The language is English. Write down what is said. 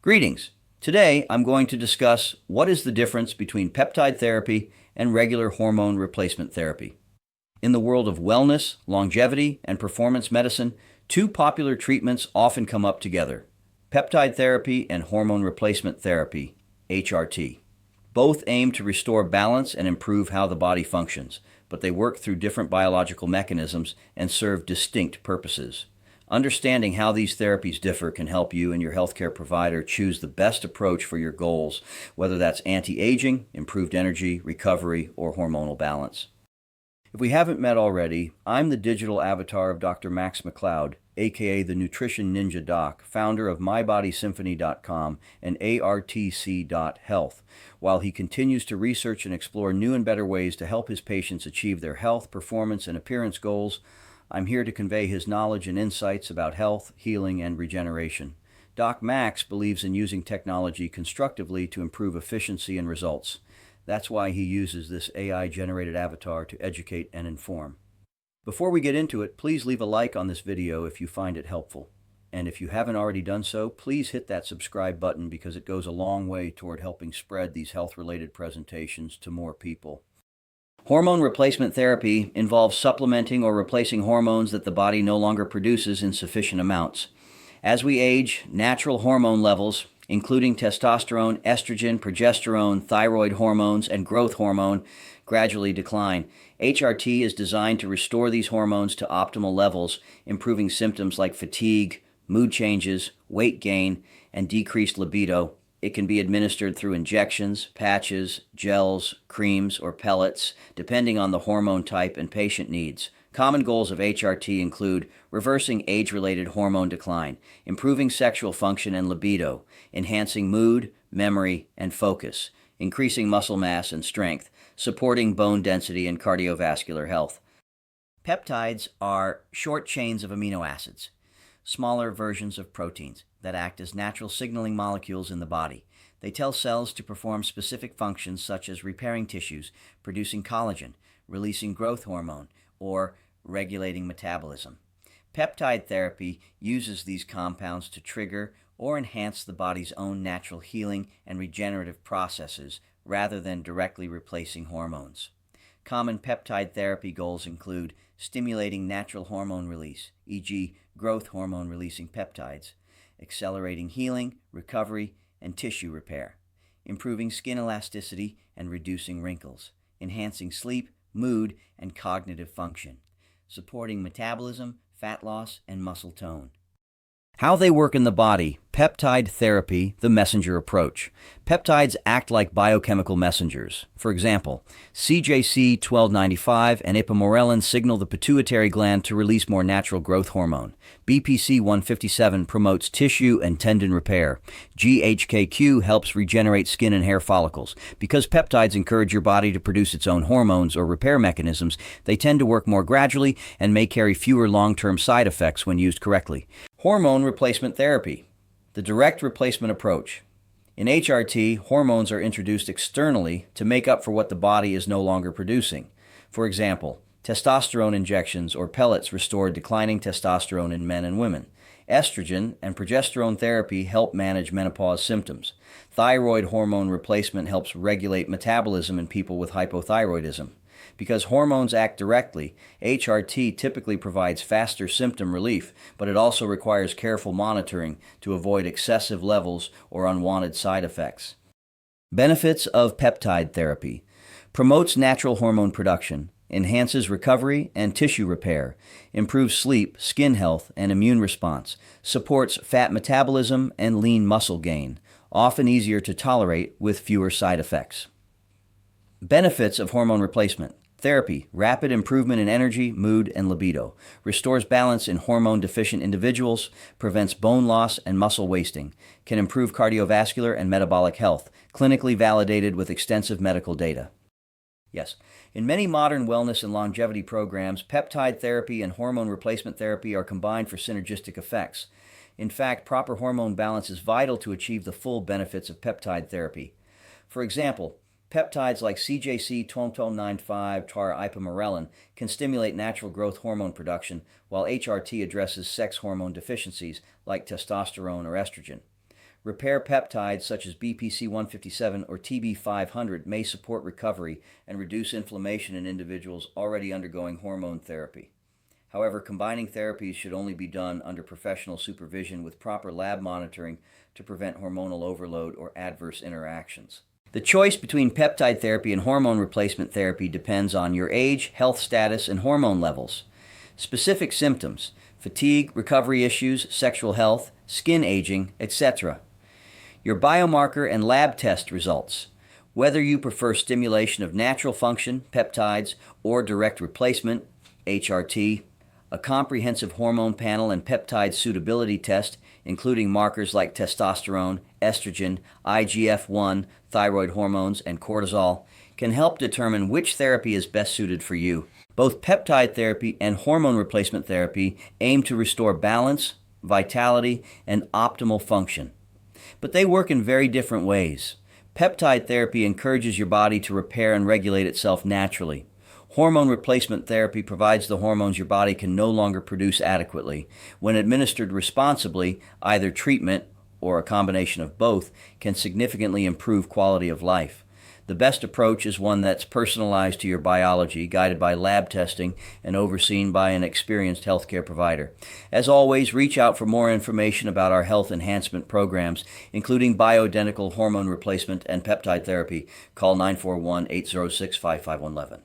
Greetings. Today I'm going to discuss what is the difference between peptide therapy and regular hormone replacement therapy. In the world of wellness, longevity, and performance medicine, two popular treatments often come up together: peptide therapy and hormone replacement therapy, HRT. Both aim to restore balance and improve how the body functions, but they work through different biological mechanisms and serve distinct purposes. Understanding how these therapies differ can help you and your healthcare provider choose the best approach for your goals, whether that's anti-aging, improved energy, recovery, or hormonal balance. If we haven't met already, I'm the digital avatar of Dr. Max McLeod, aka the Nutrition Ninja Doc, founder of MyBodySymphony.com and ARTC.health, while he continues to research and explore new and better ways to help his patients achieve their health, performance, and appearance goals. I'm here to convey his knowledge and insights about health, healing, and regeneration. Doc Max believes in using technology constructively to improve efficiency and results. That's why he uses this AI-generated avatar to educate and inform. Before we get into it, please leave a like on this video if you find it helpful. And if you haven't already done so, please hit that subscribe button because it goes a long way toward helping spread these health-related presentations to more people. Hormone replacement therapy involves supplementing or replacing hormones that the body no longer produces in sufficient amounts. As we age, natural hormone levels, including testosterone, estrogen, progesterone, thyroid hormones, and growth hormone, gradually decline. HRT is designed to restore these hormones to optimal levels, improving symptoms like fatigue, mood changes, weight gain, and decreased libido. It can be administered through injections, patches, gels, creams, or pellets, depending on the hormone type and patient needs. Common goals of HRT include reversing age-related hormone decline, improving sexual function and libido, enhancing mood, memory, and focus, increasing muscle mass and strength, supporting bone density and cardiovascular health. Peptides are short chains of amino acids, smaller versions of proteins that act as natural signaling molecules in the body. They tell cells to perform specific functions such as repairing tissues, producing collagen, releasing growth hormone, or regulating metabolism. Peptide therapy uses these compounds to trigger or enhance the body's own natural healing and regenerative processes rather than directly replacing hormones. Common peptide therapy goals include stimulating natural hormone release, e.g., growth hormone releasing peptides, accelerating healing, recovery, and tissue repair, improving skin elasticity and reducing wrinkles, enhancing sleep, mood, and cognitive function, supporting metabolism, fat loss, and muscle tone. How they work in the body. Peptide therapy, the messenger approach. Peptides act like biochemical messengers. For example, CJC 1295 and ipamorelin signal the pituitary gland to release more natural growth hormone. BPC 157 promotes tissue and tendon repair. GHKQ helps regenerate skin and hair follicles. Because peptides encourage your body to produce its own hormones or repair mechanisms, they tend to work more gradually and may carry fewer long-term side effects when used correctly. Hormone replacement therapy, the direct replacement approach. In HRT, hormones are introduced externally to make up for what the body is no longer producing. For example, testosterone injections or pellets restore declining testosterone in men and women. Estrogen and progesterone therapy help manage menopause symptoms. Thyroid hormone replacement helps regulate metabolism in people with hypothyroidism. Because hormones act directly, HRT typically provides faster symptom relief, but it also requires careful monitoring to avoid excessive levels or unwanted side effects. Benefits of peptide therapy: promotes natural hormone production, enhances recovery and tissue repair, improves sleep, skin health, and immune response, supports fat metabolism and lean muscle gain, often easier to tolerate with fewer side effects. Benefits of hormone replacement therapy: rapid improvement in energy, mood, and libido, restores balance in hormone-deficient individuals, prevents bone loss and muscle wasting, can improve cardiovascular and metabolic health, clinically validated with extensive medical data. Yes, in many modern wellness and longevity programs, peptide therapy and hormone replacement therapy are combined for synergistic effects. In fact, proper hormone balance is vital to achieve the full benefits of peptide therapy. For example, peptides like CJC 1295 ipamorelin can stimulate natural growth hormone production, while HRT addresses sex hormone deficiencies like testosterone or estrogen. Repair peptides such as BPC 157 or TB 500 may support recovery and reduce inflammation in individuals already undergoing hormone therapy. However, combining therapies should only be done under professional supervision with proper lab monitoring to prevent hormonal overload or adverse interactions. The choice between peptide therapy and hormone replacement therapy depends on your age, health status, and hormone levels. Specific symptoms: fatigue, recovery issues, sexual health, skin aging, etc. Your biomarker and lab test results. Whether you prefer stimulation of natural function, peptides, or direct replacement, HRT, a comprehensive hormone panel and peptide suitability test, including markers like testosterone, estrogen, IGF-1, thyroid hormones, and cortisol, can help determine which therapy is best suited for you. Both peptide therapy and hormone replacement therapy aim to restore balance, vitality, and optimal function. But they work in very different ways. Peptide therapy encourages your body to repair and regulate itself naturally. Hormone replacement therapy provides the hormones your body can no longer produce adequately. When administered responsibly, either treatment or a combination of both can significantly improve quality of life. The best approach is one that's personalized to your biology, guided by lab testing, and overseen by an experienced healthcare provider. As always, reach out for more information about our health enhancement programs, including bioidentical hormone replacement and peptide therapy. Call 941-806-5511.